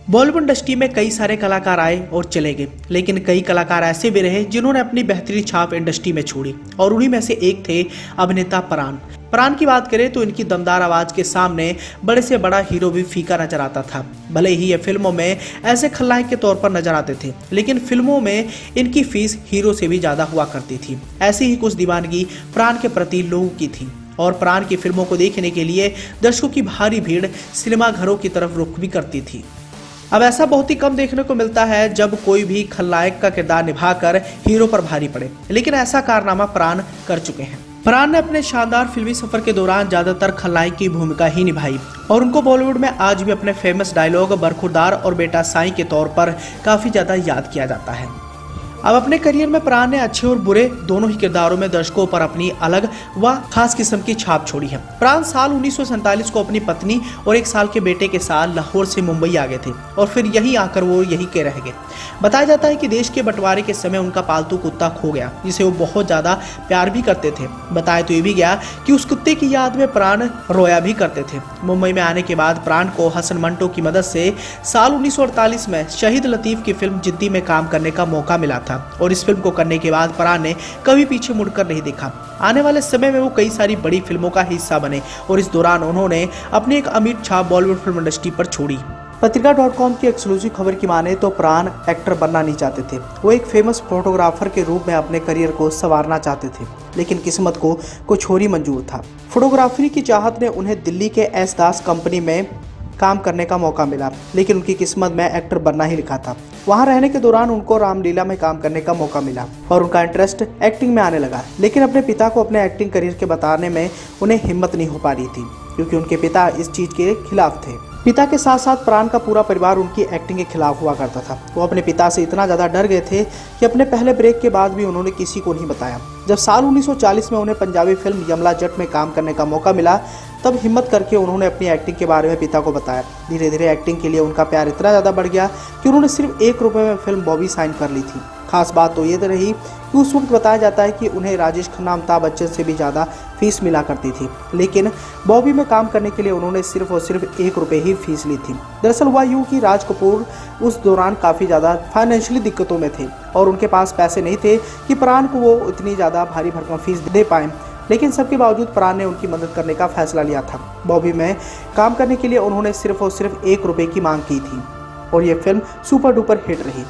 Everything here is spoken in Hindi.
बॉलीवुड इंडस्ट्री में कई सारे कलाकार आए और चले गए, लेकिन कई कलाकार ऐसे भी रहे जिन्होंने अपनी बेहतरीन छाप इंडस्ट्री में छोड़ी और उन्हीं में से एक थे अभिनेता प्राण की बात करें तो इनकी दमदार आवाज के सामने बड़े से बड़ा हीरो भी फीका नजर आता था। भले ही ये फिल्मों में ऐसे खलनायक के तौर पर नजर आते थे, लेकिन फिल्मों में इनकी फीस हीरो से भी ज्यादा हुआ करती थी। ऐसी ही कुछ दीवानगी प्राण के प्रति लोगों की थी और प्राण की फिल्मों को देखने के लिए दर्शकों की भारी भीड़ सिनेमा घरों की तरफ रुख भी करती थी। अब ऐसा बहुत ही कम देखने को मिलता है जब कोई भी खलनायक का किरदार निभाकर हीरो पर भारी पड़े, लेकिन ऐसा कारनामा प्राण कर चुके हैं। प्राण ने अपने शानदार फिल्मी सफर के दौरान ज्यादातर खलनायक की भूमिका ही निभाई और उनको बॉलीवुड में आज भी अपने फेमस डायलॉग बरखुरदार और बेटा साईं के तौर पर काफी ज्यादा याद किया जाता है। अब अपने करियर में प्राण ने अच्छे और बुरे दोनों ही किरदारों में दर्शकों पर अपनी अलग व खास किस्म की छाप छोड़ी है। प्राण साल 1947 को अपनी पत्नी और 1 साल के बेटे के साथ लाहौर से मुंबई आ गए थे और फिर यहीं आकर वो यहीं के रह गए। बताया जाता है कि देश के बंटवारे के समय उनका पालतू कुत्ता खो गया, जिसे वो बहुत ज्यादा प्यार भी करते थे। बताया तो ये भी गया कि उस कुत्ते की याद में प्राण रोया भी करते थे। मुंबई में आने के बाद प्राण को हसन मंटो की मदद से साल 1948 में शहीद लतीफ की फिल्म जिद्दी में काम करने का मौका मिला था और इस फिल्म को करने के बाद प्राण ने कभी पीछे मुड़कर नहीं देखा। आने वाले समय में वो कई सारी बड़ी फिल्मों का हिस्सा बने और इस दौरान उन्होंने अपनी एक अमिट छाप बॉलीवुड फिल्म इंडस्ट्री पर छोड़ी। पत्रिका.com की एक्सक्लूसिव खबर की माने तो प्राण एक्टर बनना नहीं चाहते थे। वो एक फेमस फोटोग्राफर के रूप में अपने करियर को संवारना चाहते थे, लेकिन किस्मत को कुछ और ही मंजूर था। फोटोग्राफी की चाहत ने उन्हें दिल्ली के एस दास कंपनी में काम करने का मौका मिला, लेकिन उनकी किस्मत में एक्टर बनना ही लिखा था। वहां रहने के दौरान उनको रामलीला में काम करने का मौका मिला और उनका इंटरेस्ट एक्टिंग में आने लगा, लेकिन अपने पिता को अपने एक्टिंग करियर के बताने में उन्हें हिम्मत नहीं हो पा रही थी, क्योंकि उनके पिता इस चीज के खिलाफ थे। पिता के साथ साथ प्राण का पूरा परिवार उनकी एक्टिंग के खिलाफ हुआ करता था। वो अपने पिता से इतना ज़्यादा डर गए थे कि अपने पहले ब्रेक के बाद भी उन्होंने किसी को नहीं बताया। जब साल 1940 में उन्हें पंजाबी फिल्म यमला जट में काम करने का मौका मिला, तब हिम्मत करके उन्होंने अपनी एक्टिंग के बारे में पिता को बताया। धीरे धीरे एक्टिंग के लिए उनका प्यार इतना ज़्यादा बढ़ गया कि उन्होंने सिर्फ 1 रुपये में फिल्म बॉबी साइन कर ली थी। खास बात तो ये रही कि उस वक्त बताया जाता है कि उन्हें राजेश खन्ना, अमिताभ बच्चन से भी ज़्यादा फीस मिला करती थी, लेकिन बॉबी में काम करने के लिए उन्होंने सिर्फ और सिर्फ 1 रुपये ही फीस ली थी। दरअसल हुआ यूँ कि राज कपूर उस दौरान काफ़ी ज़्यादा फाइनेंशियली दिक्कतों में थे और उनके पास पैसे नहीं थे कि प्राण को वो इतनी ज़्यादा भारी भरकम फीस दे पाएँ, लेकिन सबके बावजूद प्राण ने उनकी मदद करने का फैसला लिया था। बॉबी में काम करने के लिए उन्होंने सिर्फ और सिर्फ 1 रुपये की मांग की थी और ये फिल्म सुपर डुपर हिट रही।